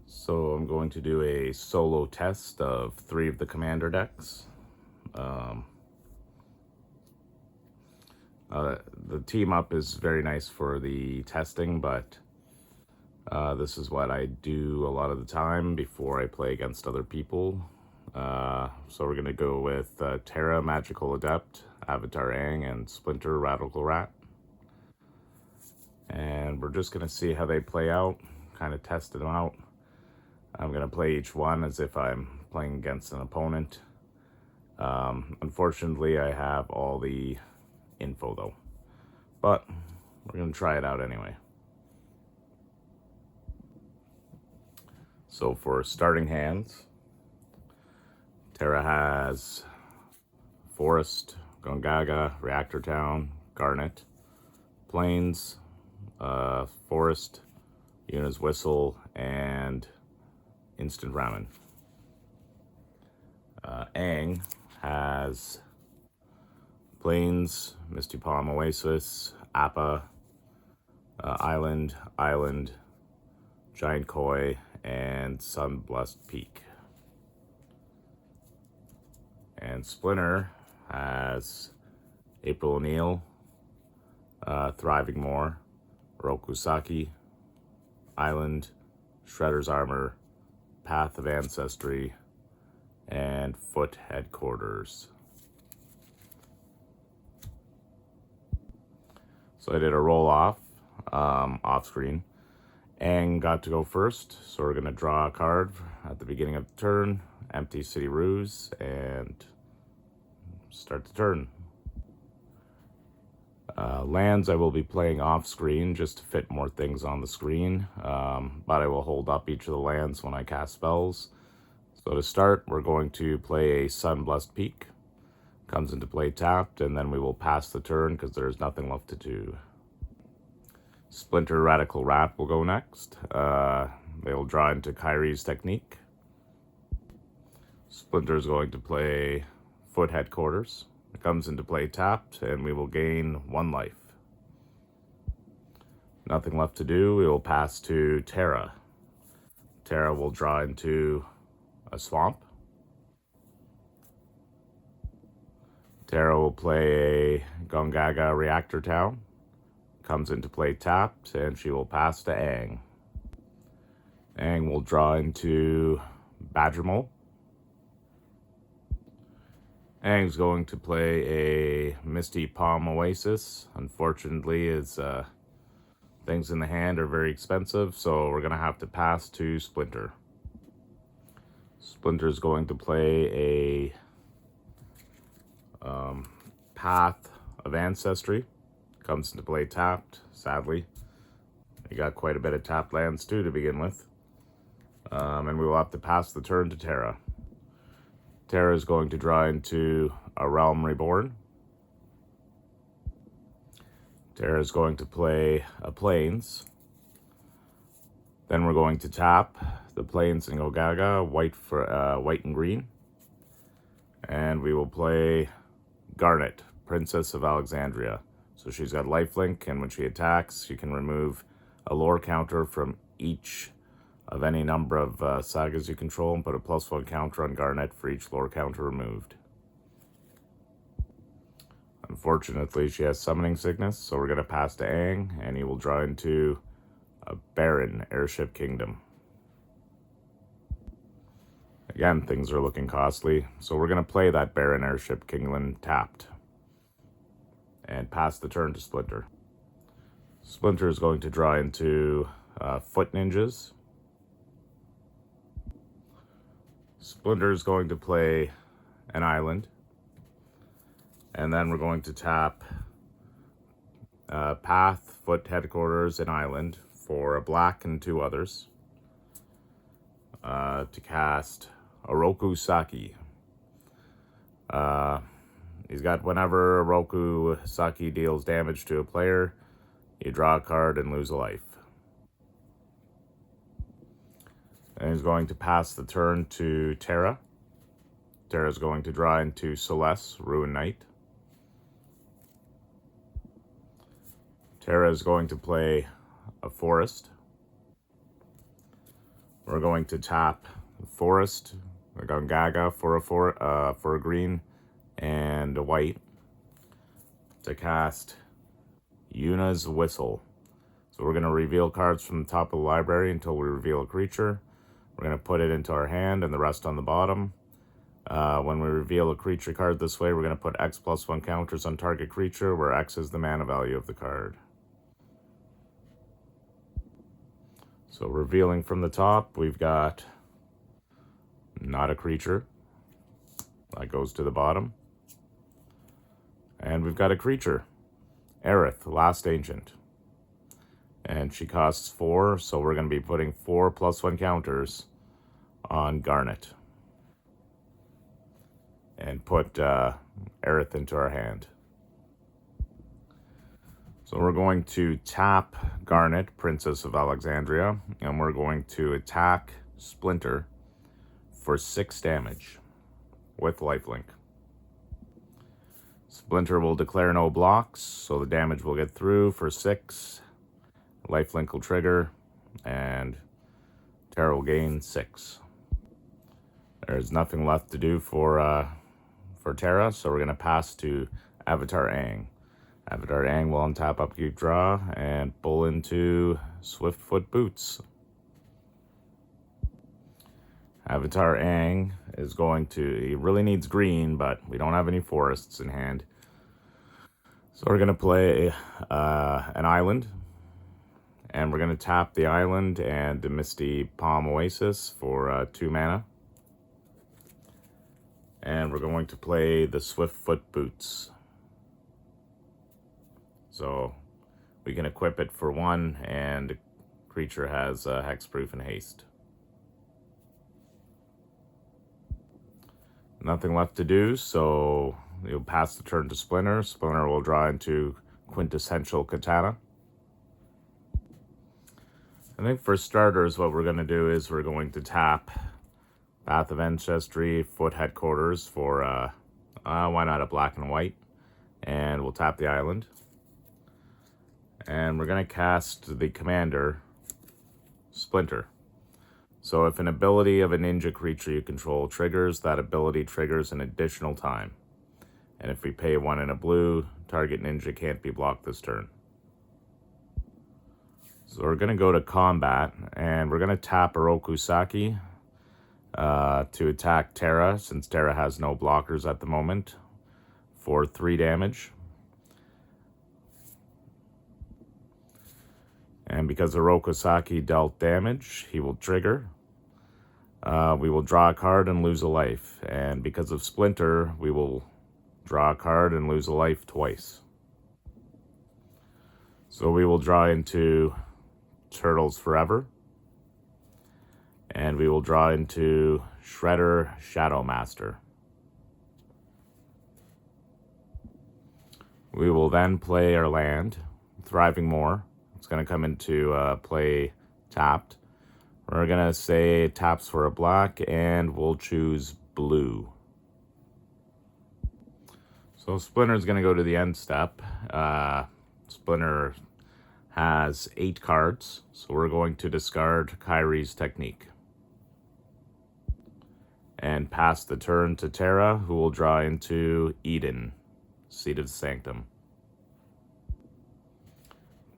So I'm going to do a solo test of 3 of the commander decks. The team up is very nice for the testing, but this is what I do a lot of the time before I play against other people. So we're going to go with Terra, Magical Adept, Avatar Aang, and Splinter, Radical Rat. And we're just going to see how they play out, kind of test them out. I'm going to play each one as if I'm playing against an opponent. Unfortunately, I have all the info though, but we're going to try it out anyway. So for starting hands, Terra has Forest, Gongaga, Reactor Town, Garnet, Plains, Forest, Yuna's Whistle, and Instant Ramen. Aang has Plains, Misty Palm Oasis, Appa, Island, Giant Koi, and Sunblessed Peak. And Splinter has April O'Neil, Thriving Moor, Rokusaki, Island, Shredder's Armor, Path of Ancestry, and Foot Headquarters. So I did a roll off screen. Aang got to go first, so we're going to draw a card at the beginning of the turn, empty City Ruse, and start the turn. Lands I will be playing off screen just to fit more things on the screen, but I will hold up each of the lands when I cast spells. So to start, we're going to play a Sunblessed Peak. Comes into play tapped, and then we will pass the turn because there's nothing left to do. Splinter, Radical Rat will go next. They will draw into Kyrie's Technique. Splinter is going to play Foot Headquarters. It comes into play tapped, and we will gain 1 life. Nothing left to do. We will pass to Terra. Terra will draw into a swamp. Terra will play a Gongaga Reactor Town. Comes into play tapped, and she will pass to Aang. Aang will draw into Badgermole. Aang's going to play a Misty Palm Oasis. Unfortunately, his things in the hand are very expensive, so we're going to have to pass to Splinter. Splinter's going to play a Path of Ancestry. Comes into play tapped, sadly. You got quite a bit of tapped lands too to begin with. And we will have to pass the turn to Terra. Terra is going to draw into a Realm Reborn. Terra is going to play a Plains. Then we're going to tap the Plains and Gongaga, white and green. And we will play Garnet, Princess of Alexandria. So she's got lifelink, and when she attacks, she can remove a lore counter from each of any number of sagas you control and put a +1 counter on Garnet for each lore counter removed. Unfortunately, she has Summoning Sickness, so we're going to pass to Aang, and he will draw into a Baron, Airship Kingdom. Again, things are looking costly, so we're going to play that Baron, Airship Kingdom tapped and pass the turn to Splinter. Splinter is going to draw into Foot Ninjas. Splinter is going to play an Island. And then we're going to tap Path, Foot Headquarters, and Island for a black and 2 others to cast Oroku Saki. He's got whenever Oroku Saki deals damage to a player, you draw a card and lose a life. And he's going to pass the turn to Terra. Terra's going to draw into Celeste, Ruin Knight. Terra is going to play a Forest. We're going to tap Forest, like on Gaga, for a green and a white to cast Yuna's Whistle. So we're going to reveal cards from the top of the library until we reveal a creature. We're going to put it into our hand and the rest on the bottom. When we reveal a creature card this way, we're going to put X+1 counters on target creature, where X is the mana value of the card. So revealing from the top, we've got not a creature. That goes to the bottom. And we've got a creature. Aerith, Last Ancient. And she costs 4, so we're going to be putting 4+1 counters on Garnet. And put Aerith into our hand. So we're going to tap Garnet, Princess of Alexandria, and we're going to attack Splinter for 6 damage with lifelink. Splinter will declare no blocks, so the damage will get through for 6. Lifelink will trigger, and Terra will gain 6. There's nothing left to do for Terra, so we're going to pass to Avatar Aang. Avatar Aang will untap upkeep draw and pull into Swiftfoot Boots. Avatar Aang is going to, he really needs green, but we don't have any forests in hand. So we're going to play an island, and we're going to tap the island and the Misty Palm Oasis for 2 mana. And we're going to play the Swiftfoot Boots. So we can equip it for 1, and the creature has hexproof and haste. Nothing left to do, so you'll pass the turn to Splinter. Splinter will draw into Quintessential Katana. I think for starters, what we're going to do is we're going to tap Path of Ancestry, Foot Headquarters for, why not a black and white? And we'll tap the island. And we're going to cast the commander, Splinter. So if an ability of a ninja creature you control triggers, that ability triggers an additional time. And if we pay 1 in a blue, target ninja can't be blocked this turn. So we're going to go to combat, and we're going to tap Oroku Saki to attack Terra, since Terra has no blockers at the moment, for 3 damage. And because Oroku Saki dealt damage, he will trigger. We will draw a card and lose a life. And because of Splinter, we will draw a card and lose a life twice. So we will draw into Turtles Forever. And we will draw into Shredder Shadowmaster. We will then play our land, Thriving Moor. It's going to come into play tapped. We're going to say taps for a black, and we'll choose blue. So Splinter's going to go to the end step. Splinter has 8 cards, so we're going to discard Kyrie's Technique. And pass the turn to Terra, who will draw into Eden, Seat of Sanctum.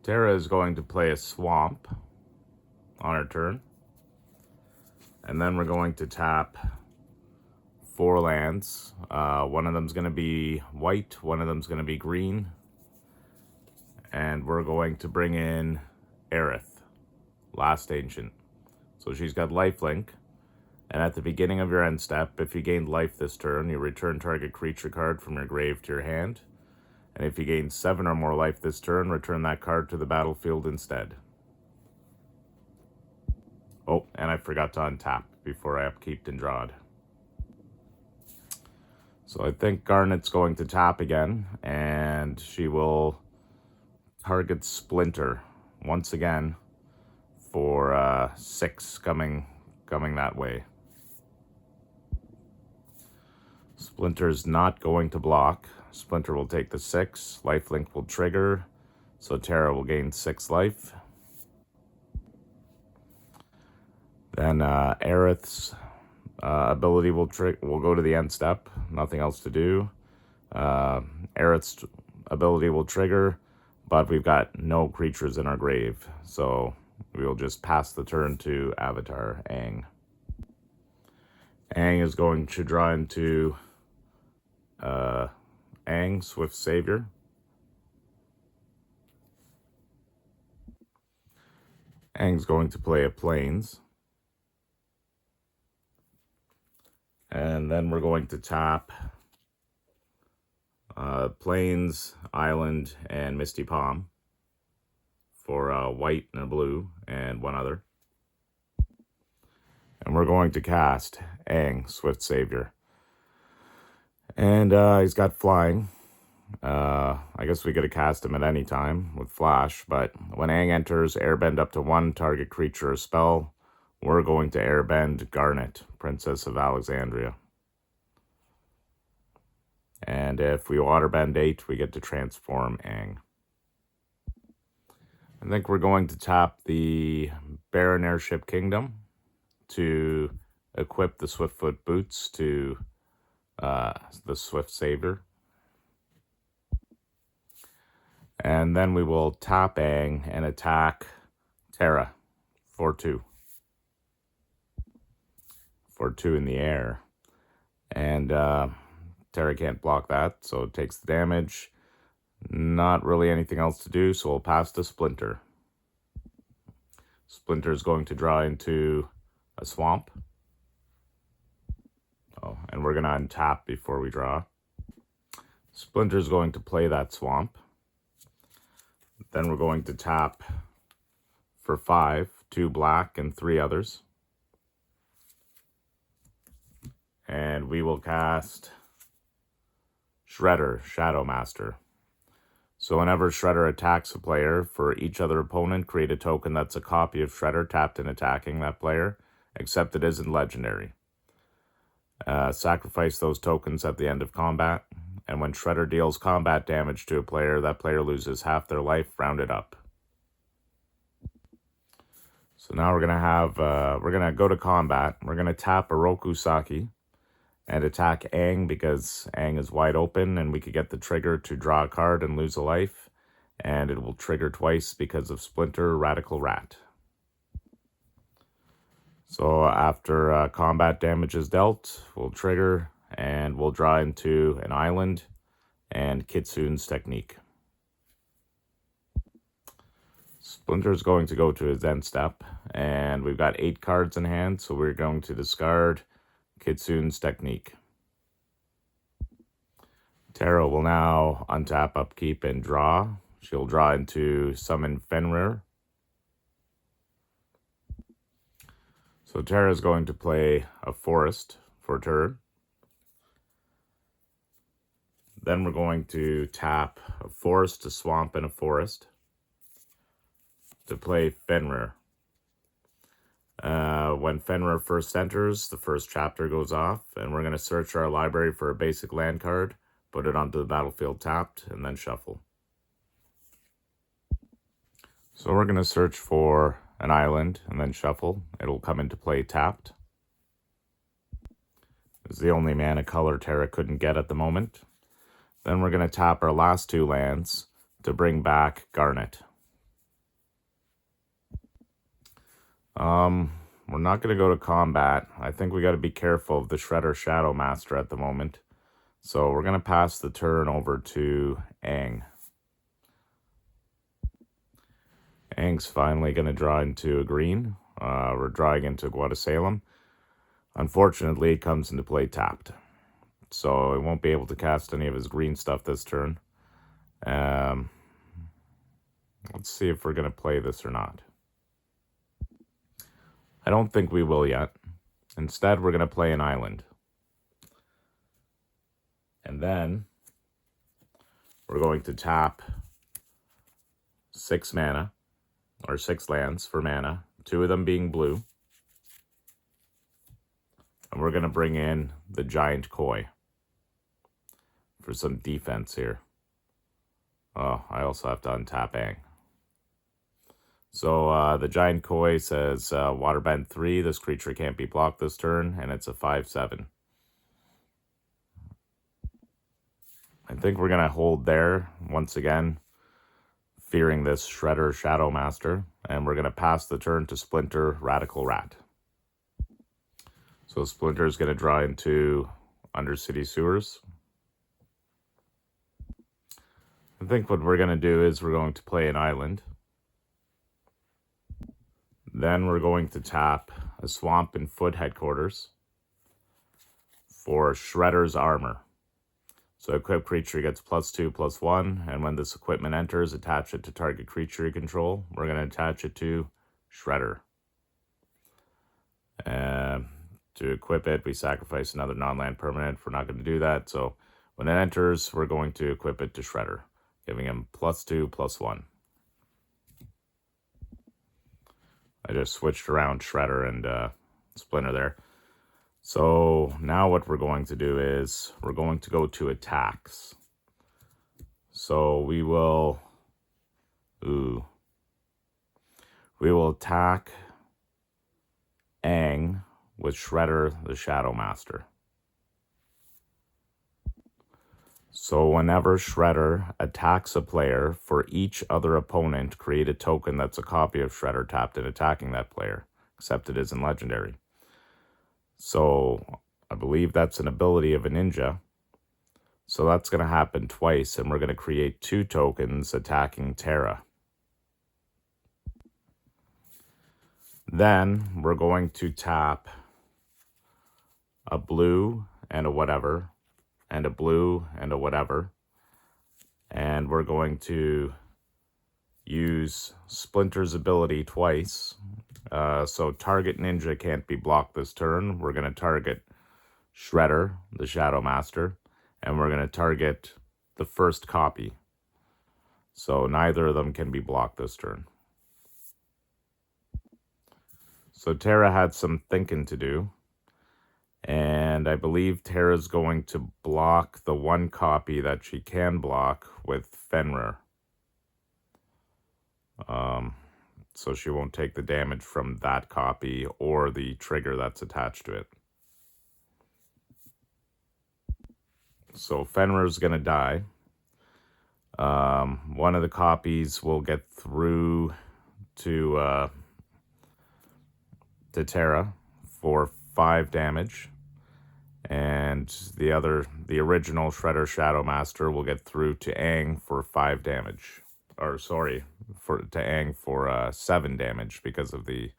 Terra is going to play a Swamp on her turn. And then we're going to tap 4 lands. One of them's going to be white, one of them's going to be green. And we're going to bring in Aerith, Last Ancient. So she's got lifelink. And at the beginning of your end step, if you gained life this turn, you return target creature card from your grave to your hand. And if you gain 7 or more life this turn, return that card to the battlefield instead. Oh, and I forgot to untap before I upkeeped and drawed. So I think Garnet's going to tap again, and she will target Splinter once again for 6 coming that way. Splinter's not going to block. Splinter will take the 6. Lifelink will trigger, so Terra will gain 6 life. Then Aerith's ability will go to the end step. Nothing else to do. Aerith's ability will trigger, but we've got no creatures in our grave, so we'll just pass the turn to Avatar Aang. Aang is going to draw into Aang, Swift Savior. Aang's going to play a Plains. And then we're going to tap Plains, Island, and Misty Palm for a white and a blue and one other. And we're going to cast Aang, Swift Savior. And he's got flying. I guess we could have cast him at any time with flash, but when Aang enters, airbend up to one target creature or spell. We're going to airbend Garnet, Princess of Alexandria. And if we waterbend 8, we get to transform Aang. I think we're going to tap the Baron Airship Kingdom to equip the Swiftfoot Boots to the Swift Savior. And then we will tap Aang and attack Terra for 2. For 2 in the air. And Terra can't block that, so it takes the damage. Not really anything else to do, so we'll pass to Splinter. Splinter is going to draw into a swamp. Oh, and we're going to untap before we draw. Splinter is going to play that swamp. Then we're going to tap for 5, 2 black and 3 others. And we will cast Shredder, Shadow Master. So whenever Shredder attacks a player, for each other opponent, create a token that's a copy of Shredder tapped and attacking that player, except it isn't legendary. Sacrifice those tokens at the end of combat, and when Shredder deals combat damage to a player, that player loses half their life, rounded up. So now we're gonna go to combat. We're gonna tap Oroku Saki and attack Aang because Aang is wide open, and we could get the trigger to draw a card and lose a life, and it will trigger twice because of Splinter, Radical Rat. So after combat damage is dealt, we'll trigger, and we'll draw into an island and Kitsune's Technique. Splinter's going to go to his end step, and we've got 8 cards in hand, so we're going to discard Kitsune's Technique. Terra will now untap, upkeep, and draw. She'll draw into Summon Fenrir. So Terra is going to play a forest for turn. Then we're going to tap a forest, a swamp, and a forest to play Fenrir. When Fenrir first enters, the first chapter goes off, and we're going to search our library for a basic land card, put it onto the battlefield tapped, and then shuffle. So we're going to search for an island and then shuffle. It'll come into play tapped. It's the only mana color Terra couldn't get at the moment. Then we're going to tap our last 2 lands to bring back Garnet. We're not going to go to combat. I think we got to be careful of the Shredder Shadow Master at the moment. So we're going to pass the turn over to Aang. Aang's finally going to draw into a green. We're drawing into Guadasalem. Unfortunately, it comes into play tapped. So it won't be able to cast any of his green stuff this turn. Let's see if we're going to play this or not. I don't think we will yet. Instead, we're going to play an island. And then we're going to tap 6 mana, or 6 lands for mana, 2 of them being blue. And we're going to bring in the Giant Koi for some defense here. Oh, I also have to untap Aang. So the Giant Koi says Waterbend 3. This creature can't be blocked this turn, and it's a 5/7. I think we're going to hold there once again, fearing this Shredder Shadow Master, and we're going to pass the turn to Splinter Radical Rat. So Splinter is going to draw into Undercity Sewers. I think what we're going to do is we're going to play an island. Then we're going to tap a Swamp and Foot Headquarters for Shredder's Armor. So equipped creature gets +2/+1, and when this equipment enters, attach it to target creature you control. We're going to attach it to Shredder. To equip it, we sacrifice another non-land permanent. We're not going to do that. So when it enters, we're going to equip it to Shredder, giving him +2/+1. I just switched around Shredder and Splinter there. So now what we're going to do is we're going to go to attacks. So we will attack Aang with Shredder the Shadow Master. So whenever Shredder attacks a player, for each other opponent, create a token that's a copy of Shredder tapped and attacking that player, except it isn't legendary. So I believe that's an ability of a ninja. So that's going to happen twice, and we're going to create 2 tokens attacking Terra. Then we're going to tap a blue and a whatever, and a blue and a whatever. And we're going to use Splinter's ability twice. So target ninja can't be blocked this turn. We're going to target Shredder, the Shadow Master, and we're going to target the first copy. So neither of them can be blocked this turn. So Terra had some thinking to do, and I believe Terra's going to block the 1 copy that she can block with Fenrir. So she won't take the damage from that copy or the trigger that's attached to it. So Fenrir's going to die. One of the copies will get through to Terra for 5 damage. And the original Shredder Shadow Master will get through to Aang for 5 damage. To Aang for 7 damage because of the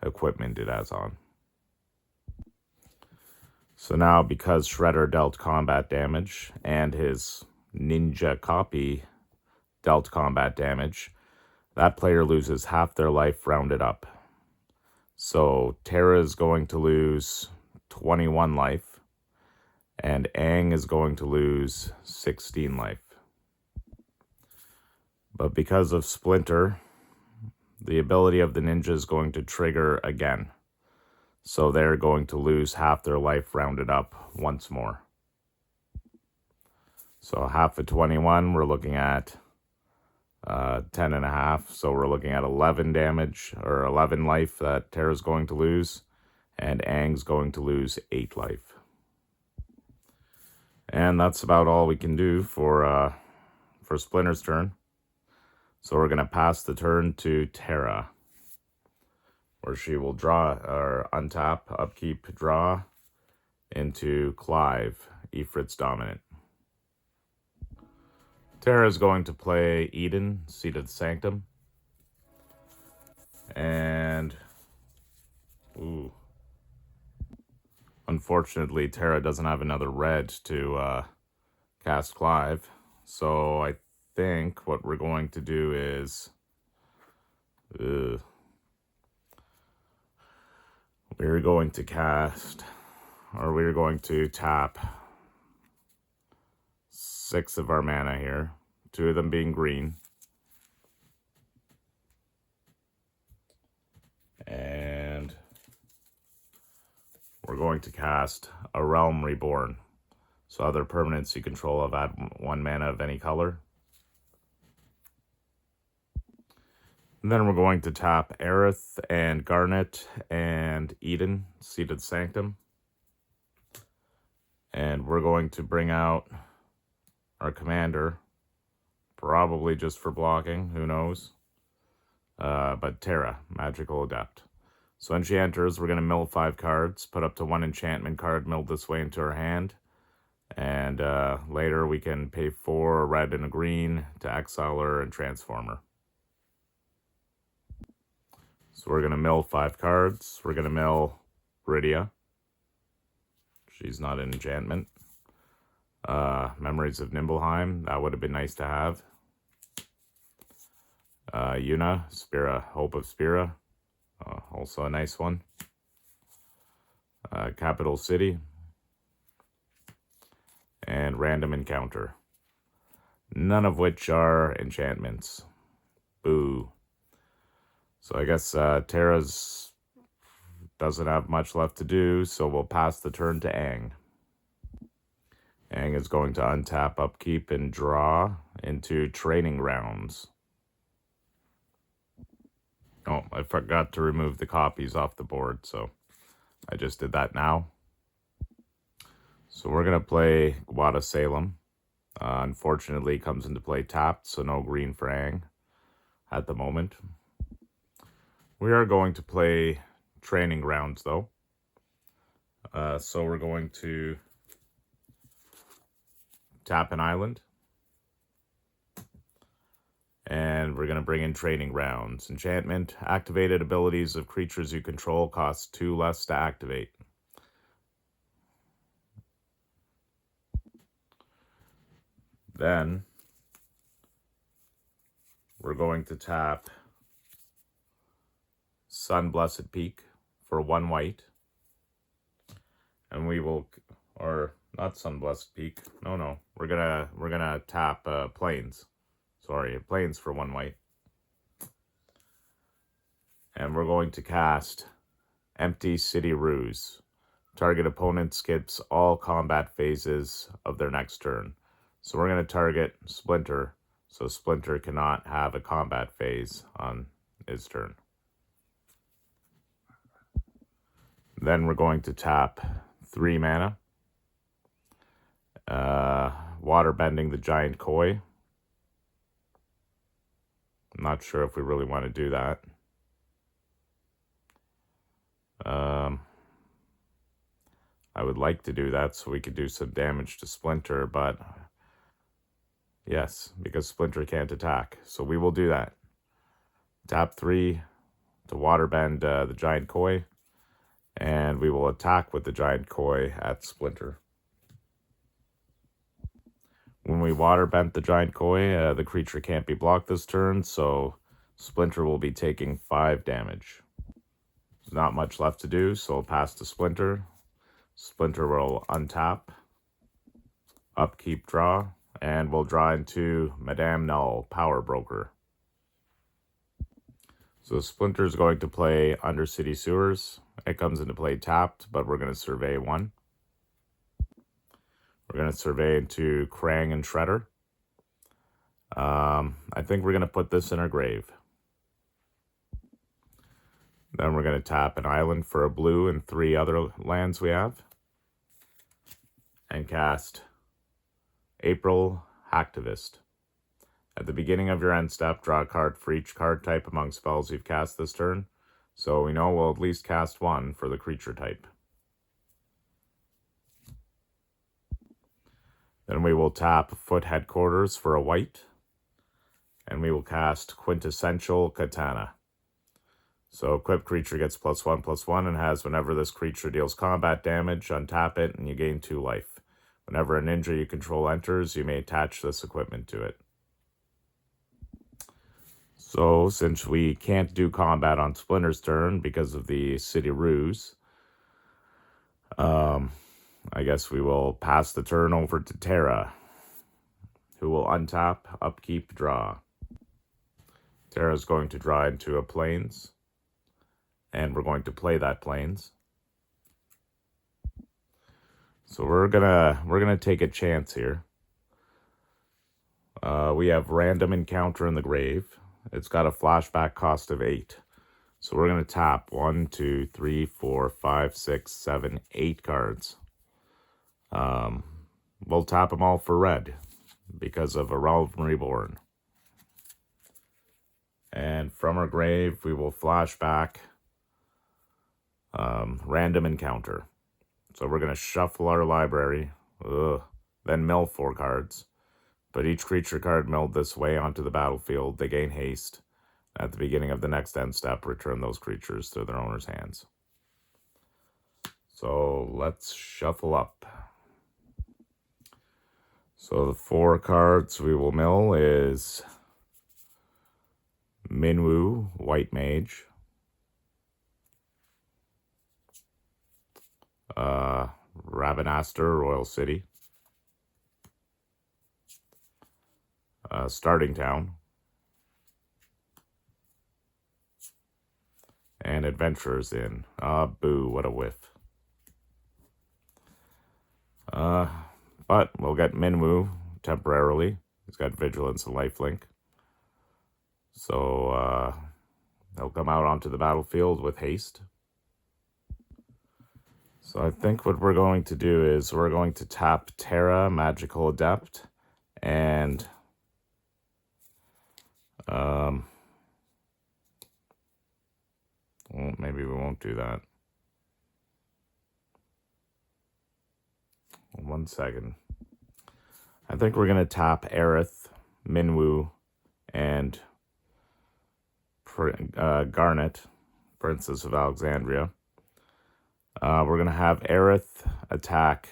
equipment it has on. So now, because Shredder dealt combat damage and his ninja copy dealt combat damage, that player loses half their life rounded up. So Terra is going to lose 21 life, and Aang is going to lose 16 life. But because of Splinter, the ability of the ninja is going to trigger again. So they're going to lose half their life rounded up once more. So half of 21, we're looking at 10.5. So we're looking at 11 damage, or 11 life that Terra's going to lose. And Aang's going to lose 8 life. And that's about all we can do for Splinter's turn. So we're going to pass the turn to Terra, where she will draw or untap, upkeep, draw into Clive, Ifrit's Dominant. Terra is going to play Eden, Seat of the Sanctum. And unfortunately, Terra doesn't have another red to cast Clive. So I think what we're going to do is we're going to tap 6 of our mana here, 2 of them being green. And we're going to cast A Realm Reborn. So other permanents you control have add 1 mana of any color. And then we're going to tap Aerith and Garnet and Eden, Seated Sanctum. And we're going to bring out our commander, probably just for blocking, who knows. But Terra, Magical Adept. So when she enters, we're going to mill 5 cards, put up to 1 enchantment card milled this way into her hand. And later we can pay 4 a red and a green to exile her and transform her. So we're going to mill 5 cards. We're going to mill Rydia. She's not an enchantment. Memories of Nibelheim. That would have been nice to have. Yuna, Spira, Hope of Spira. Also a nice one. Capital City. And Random Encounter. None of which are enchantments. Boo. So I guess Terra's doesn't have much left to do, so we'll pass the turn to Aang. Aang is going to untap, upkeep, and draw into Training Grounds. Oh, I forgot to remove the copies off the board, so I just did that now. So we're going to play Gwada Salem. Unfortunately, comes into play tapped, so no green for Aang at the moment. We are going to play Training Grounds, though. So we're going to tap an island. And we're going to bring in Training Grounds. Enchantment. Activated abilities of creatures you control cost 2 less to activate. Then we're going to tap Sun Blessed Peak for 1 white. And we will, or not Sun Blessed Peak. No. We're gonna tap Plains. Sorry, Plains for 1 white. And we're going to cast Empty City Ruse. Target opponent skips all combat phases of their next turn. So we're going to target Splinter, so Splinter cannot have a combat phase on his turn. Then we're going to tap 3 mana. Waterbending the Giant Koi. I'm not sure if we really want to do that. I would like to do that so we could do some damage to Splinter, but yes, because Splinter can't attack. So we will do that. Tap 3 to waterbend the Giant Koi, and we will attack with the Giant Koi at Splinter. When we waterbend the Giant Koi, the creature can't be blocked this turn, so Splinter will be taking 5 damage. There's not much left to do, so I'll pass to Splinter. Splinter will untap, upkeep, draw, and we'll draw into Madame Null, Power Broker. So Splinter is going to play Undercity Sewers. It comes into play tapped, but we're going to survey 1. We're going to survey into Krang and Shredder. I think we're going to put this in our grave. Then we're going to tap an island for a blue and 3 other lands we have. And cast April Hacktivist. At the beginning of your end step, draw a card for each card type among spells you've cast this turn. So we know we'll at least cast 1 for the creature type. Then we will tap Foot Headquarters for a white. And we will cast Quintessential Katana. So equipped creature gets +1/+1 and has whenever this creature deals combat damage, untap it, and you gain 2 life. Whenever a ninja you control enters, you may attach this equipment to it. So since we can't do combat on Splinter's turn because of the City Ruse, I guess we will pass the turn over to Terra, who will untap, upkeep, draw. Terra is going to draw into a Plains, and we're going to play that Plains. So we're gonna take a chance here. We have Random Encounter in the grave, it's got a flashback cost of 8. So we're going to tap 1, 2, 3, 4, 5, 6, 7, 8 cards. We'll tap them all for red because of A Realm Reborn. And from our grave, we will flash back random encounter. So we're going to shuffle our library, then mill 4 cards. Put each creature card milled this way onto the battlefield. They gain haste. At the beginning of the next end step, return those creatures to their owner's hands. So let's shuffle up. So the 4 cards we will mill is Minwu, White Mage. Ravenaster, Royal City. Starting Town. And Adventurers Inn. Boo, what a whiff. But we'll get Minwu temporarily. He's got Vigilance and Lifelink. So he'll come out onto the battlefield with haste. So I think what we're going to do is we're going to tap Terra, Magical Adept, and well, maybe we won't do that. 1 second. I think we're going to tap Aerith, Minwu, and Garnet, Princess of Alexandria. We're going to have Aerith attack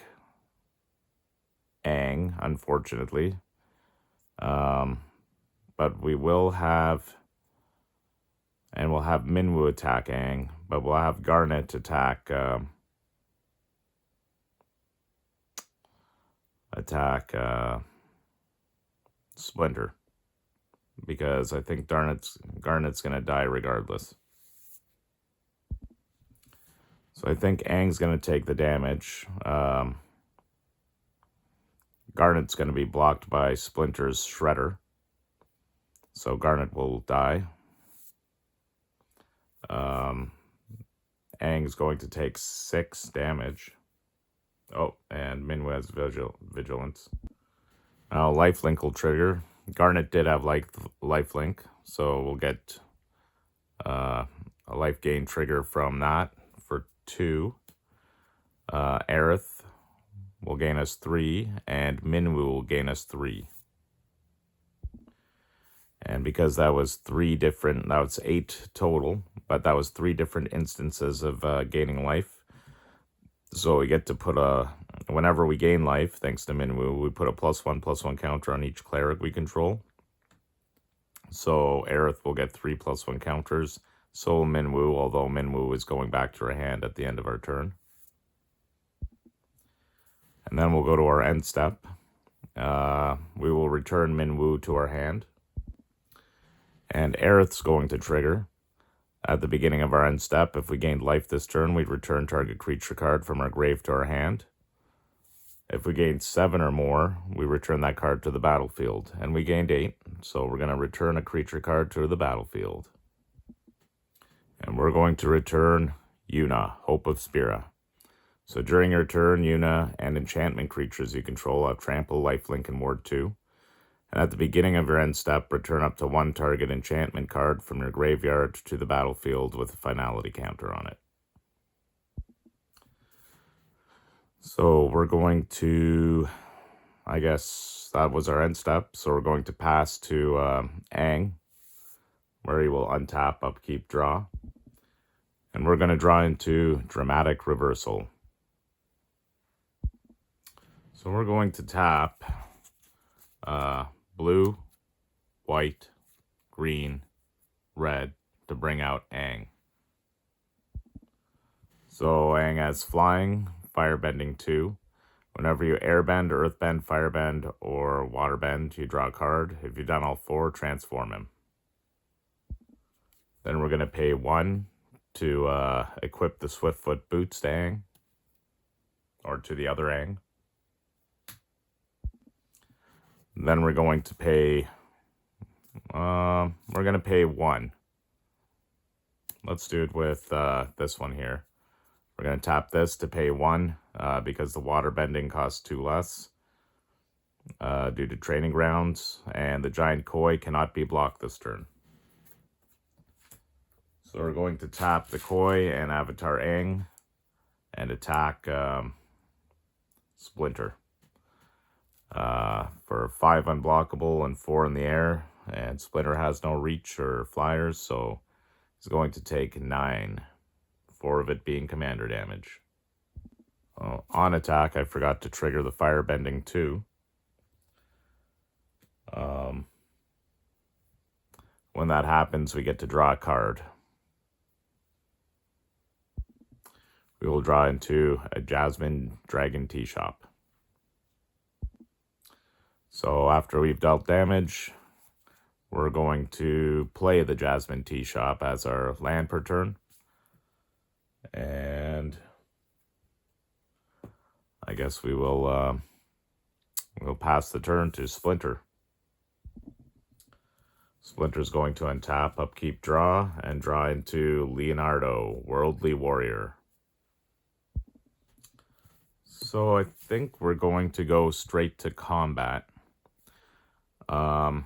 Aang, unfortunately. But we will have... And we'll have Minwu attack Aang, but we'll have Garnet attack... Splinter, because I think Garnet's going to die regardless. So I think Aang's going to take the damage. Garnet's going to be blocked by Splinter's Shredder, so Garnet will die. Aang's going to take 6 damage. Oh, and Minwu has Vigilance. Now, Lifelink will trigger. Garnet did have Lifelink, so we'll get a life gain trigger from that for 2. Aerith will gain us 3, and Minwu will gain us 3. And because that was 8 total, but that was 3 different instances of gaining life. So we get to put whenever we gain life, thanks to Minwu, we put a +1/+1 counter on each cleric we control. So Aerith will get 3 +1 counters. So will Minwu, although Minwu is going back to her hand at the end of our turn. And then we'll go to our end step. We will return Minwu to our hand. And Aerith's going to trigger. At the beginning of our end step, if we gained life this turn, we'd return target creature card from our grave to our hand. If we gained 7 or more, we return that card to the battlefield. And we gained 8, so we're going to return a creature card to the battlefield. And we're going to return Yuna, Hope of Spira. So during your turn, Yuna and enchantment creatures you control have Trample, Lifelink, and Ward 2. And at the beginning of your end step, return up to 1 target enchantment card from your graveyard to the battlefield with a finality counter on it. So we're going to, I guess that was our end step. So we're going to pass to Aang, where he will untap, upkeep, draw. And we're going to draw into Dramatic Reversal. So we're going to tap... blue, white, green, red to bring out Aang. So Aang has flying, firebending 2. Whenever you airbend, earthbend, firebend, or waterbend, you draw a card. If you've done all 4, transform him. Then we're going to pay 1 to equip the Swiftfoot boots to Aang, or to the other Aang. Then we're going to pay We're going to pay 1. Let's do it with this one here. We're going to tap this to pay 1 because the water bending costs 2 less due to training grounds, and the giant koi cannot be blocked this turn. So we're going to tap the koi and avatar Aang and attack Splinter for 5 unblockable and 4 in the air, and Splinter has no reach or flyers, so he's going to take 9, 4 of it being commander damage. On attack, I forgot to trigger the firebending too. When that happens, we get to draw a card. We will draw into a Jasmine Dragon Tea Shop. So after we've dealt damage, we're going to play the Jasmine Tea Shop as our land per turn. And I guess we will we'll pass the turn to Splinter. Splinter's going to untap, upkeep, draw, and draw into Leonardo, Worldly Warrior. So I think we're going to go straight to combat. We're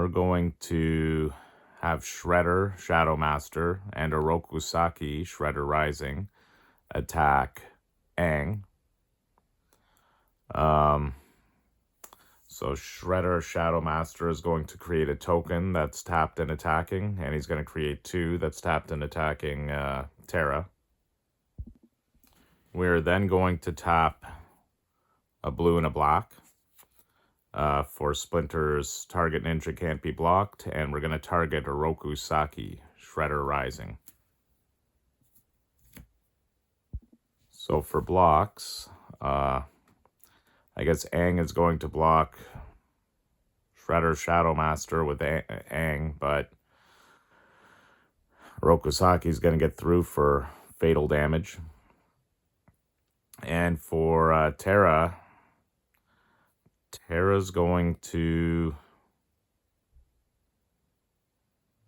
going to have Shredder, Shadow Master, and Orokusaki, Shredder Rising, attack Aang. So Shredder, Shadow Master is going to create a token that's tapped and attacking, and he's going to create 2 that's tapped and attacking Terra. We're then going to tap a blue and a black for Splinter's target ninja can't be blocked, and we're going to target Orokusaki, Shredder Rising. So for blocks, I guess Aang is going to block Shredder Shadow Master with Aang, but Orokusaki is going to get through for fatal damage. And for Terra's going to...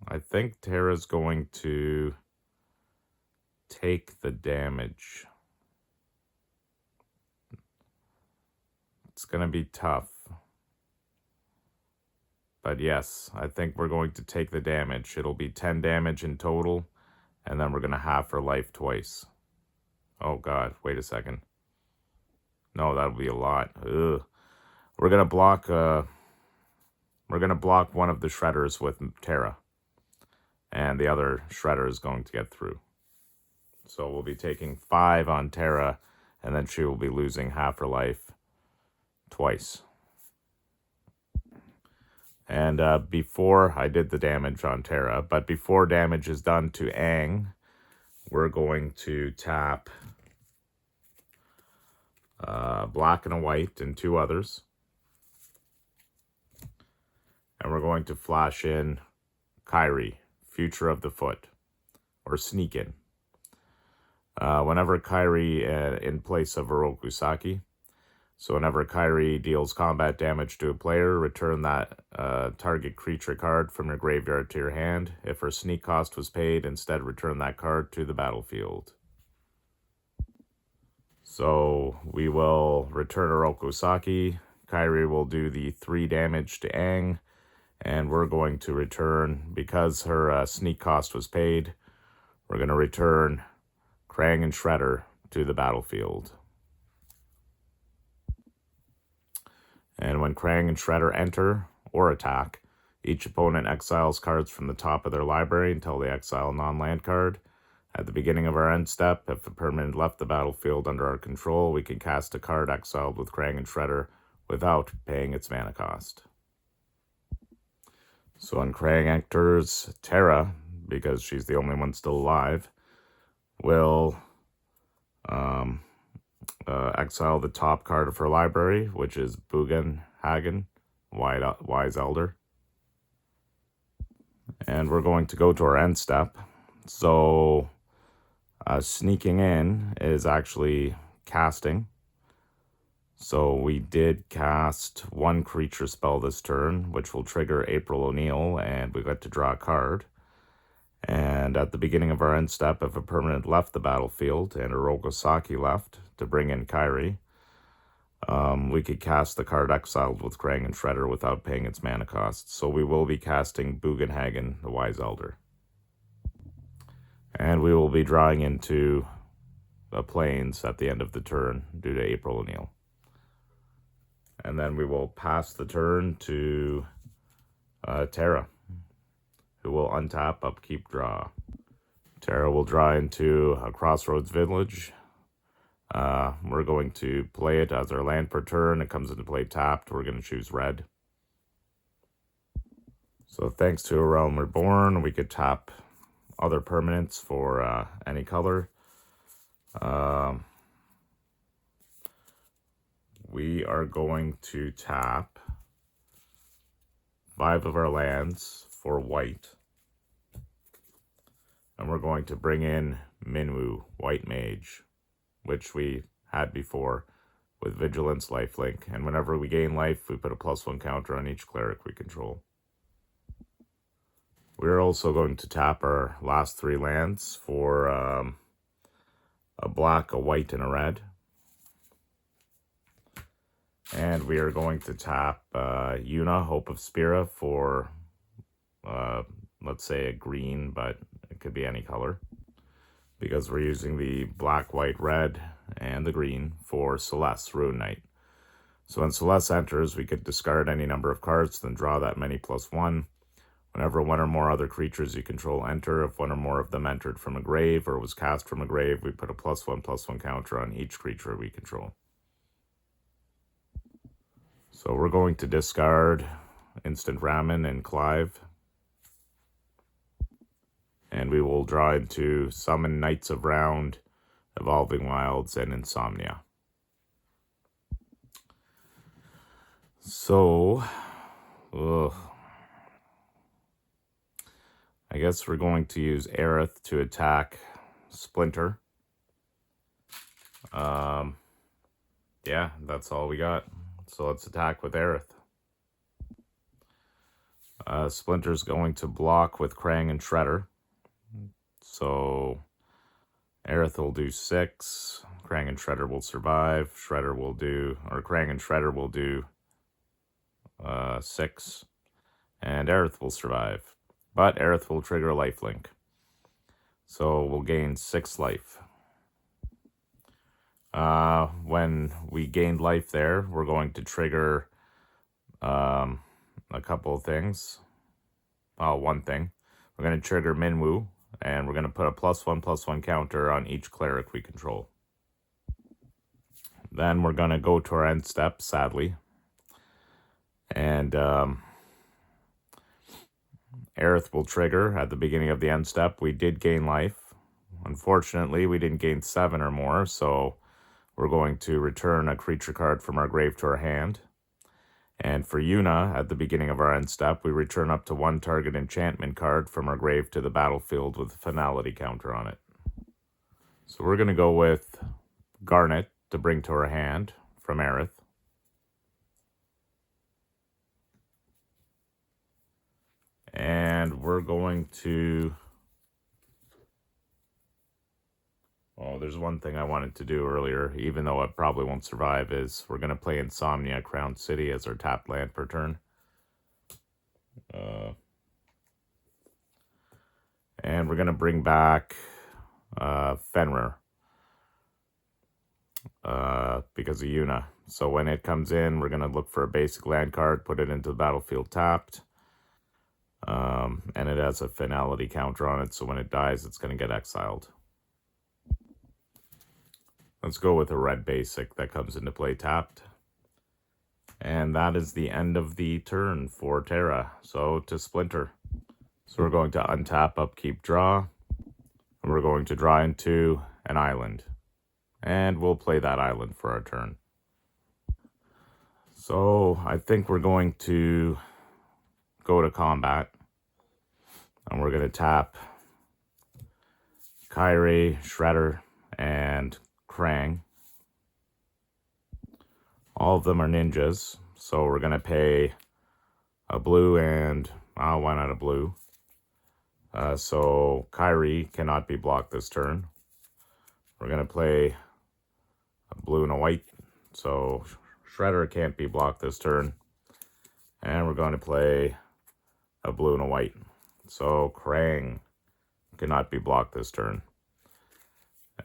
I think Terra's going to take the damage. It's going to be tough. But yes, I think we're going to take the damage. It'll be 10 damage in total, and then we're going to halve her life twice. Oh god, wait a second. No, that'll be a lot. Ugh. We're going to block one of the shredders with Terra, and the other shredder is going to get through. So we'll be taking 5 on Terra, and then she will be losing half her life twice. And before I did the damage on Terra, but before damage is done to Aang, we're going to tap black and a white and 2 others. And we're going to flash in Kairi, Future of the Foot, or Sneak In. Whenever Kairi in place of Orokusaki. So whenever Kairi deals combat damage to a player, return that target creature card from your graveyard to your hand. If her sneak cost was paid, instead return that card to the battlefield. So we will return Orokusaki. Kairi will do the 3 damage to Aang. And we're going to return, because her sneak cost was paid, we're going to return Krang and Shredder to the battlefield. And when Krang and Shredder enter or attack, each opponent exiles cards from the top of their library until they exile a non-land card. At the beginning of our end step, if a permanent left the battlefield under our control, we can cast a card exiled with Krang and Shredder without paying its mana cost. So when Krang enters, Terra, because she's the only one still alive, will exile the top card of her library, which is Bugen Hagen, Wise Elder. And we're going to go to our end step. So sneaking in is actually casting. So we did cast one creature spell this turn, which will trigger April O'Neil, and we got to draw a card. And at the beginning of our end step, if a permanent left the battlefield and Orogosaki left to bring in Kairi, we could cast the card Exiled with Krang and Shredder without paying its mana cost. So we will be casting Bugenhagen, the Wise Elder. And we will be drawing into the Plains at the end of the turn due to April O'Neil. And then we will pass the turn to Terra, who will untap, upkeep, draw. Terra will draw into a Crossroads Village. We're going to play it as our land per turn. It comes into play tapped. We're going to choose red. So thanks to A Realm Reborn, we could tap other permanents for any color. We are going to tap 5 of our lands for white. And we're going to bring in Minwu, White Mage, which we had before with Vigilance, Lifelink. And whenever we gain life, we put a +1 counter on each cleric we control. We're also going to tap our last 3 lands for a black, a white, and a red. And we are going to tap Yuna, Hope of Spira, for, let's say, a green, but it could be any color, because we're using the black, white, red, and the green for Celeste, Rune Knight. So when Celeste enters, we could discard any number of cards, then draw that many +1. Whenever one or more other creatures you control enter, if one or more of them entered from a grave or was cast from a grave, we put a +1/+1 counter on each creature we control. So we're going to discard Instant Ramen and Clive. And we will draw into Summon Knights of Round, Evolving Wilds, and Insomnia. So, I guess we're going to use Aerith to attack Splinter. Yeah, that's all we got. So let's attack with Aerith. Splinter's going to block with Krang and Shredder. So Aerith will do 6. Krang and Shredder will survive. Krang and Shredder will do 6. And Aerith will survive. But Aerith will trigger lifelink. So we'll gain 6 life. When we gained life there, we're going to trigger a couple of things. One thing. We're going to trigger Minwu, and we're going to put a +1/+1 counter on each cleric we control. Then we're going to go to our end step, sadly. And Aerith will trigger at the beginning of the end step. We did gain life. Unfortunately, we didn't gain 7 or more, so we're going to return a creature card from our grave to our hand. And for Yuna, at the beginning of our end step, we return up to 1 target enchantment card from our grave to the battlefield with a finality counter on it. So we're going to go with Garnet to bring to our hand from Aerith. And we're going to... there's one thing I wanted to do earlier, even though it probably won't survive, is we're going to play Insomnia Crown City as our tapped land per turn. And we're going to bring back Fenrir because of Yuna. So when it comes in, we're going to look for a basic land card, put it into the battlefield tapped. And it has a finality counter on it, so when it dies, it's going to get exiled. Let's go with a red basic that comes into play tapped. And that is the end of the turn for Terra. So to Splinter. So we're going to untap, upkeep, draw. And we're going to draw into an island. And we'll play that island for our turn. So I think we're going to go to combat. And we're going to tap Kairi, Shredder, and Krang. All of them are ninjas, so we're going to pay a blue and... why not a blue? So Kyrie cannot be blocked this turn. We're going to play a blue and a white, so Shredder can't be blocked this turn. And we're going to play a blue and a white, so Krang cannot be blocked this turn.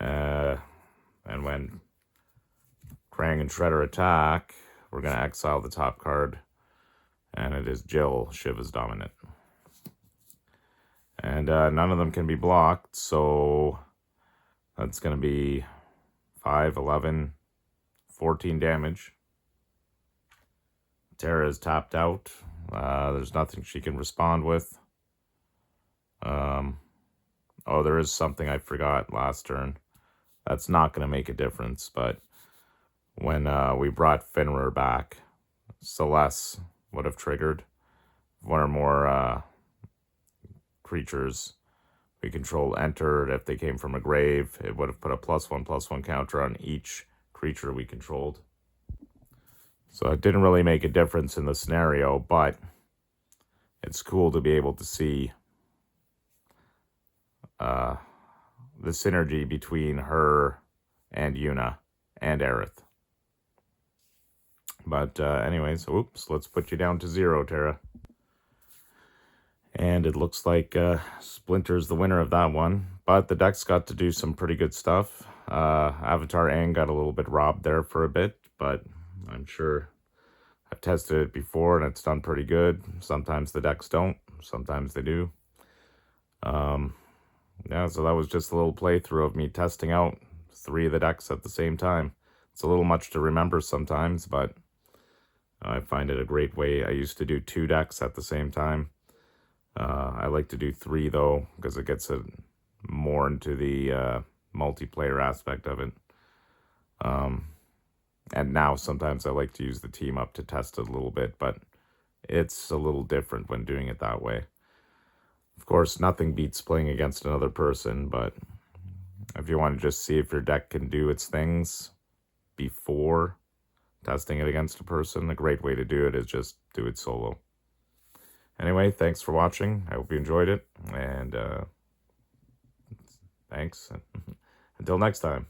And when Krang and Shredder attack, we're going to exile the top card, and it is Jill, Shiva's dominant. And none of them can be blocked, so that's going to be 5, 11, 14 damage. Terra is tapped out. There's nothing she can respond with. Oh, there is something I forgot last turn. That's not going to make a difference, but when we brought Fenrir back, Celeste would have triggered. One or more creatures we control entered. If they came from a grave, it would have put a +1/+1 counter on each creature we controlled. So it didn't really make a difference in the scenario, but it's cool to be able to see the synergy between her and Yuna and Aerith. But anyways, oops, let's put you down to 0, Terra. And it looks like Splinter's the winner of that one. But the deck's got to do some pretty good stuff. Avatar Aang got a little bit robbed there for a bit, but I'm sure I've tested it before and it's done pretty good. Sometimes the decks don't, sometimes they do. Yeah, so that was just a little playthrough of me testing out 3 of the decks at the same time. It's a little much to remember sometimes, but I find it a great way. I used to do 2 decks at the same time. I like to do 3 though, because it gets more into the multiplayer aspect of it. And now sometimes I like to use the team up to test it a little bit, but it's a little different when doing it that way. Of course, nothing beats playing against another person, but if you want to just see if your deck can do its things before testing it against a person, a great way to do it is just do it solo. Anyway, thanks for watching. I hope you enjoyed it, and thanks. Until next time.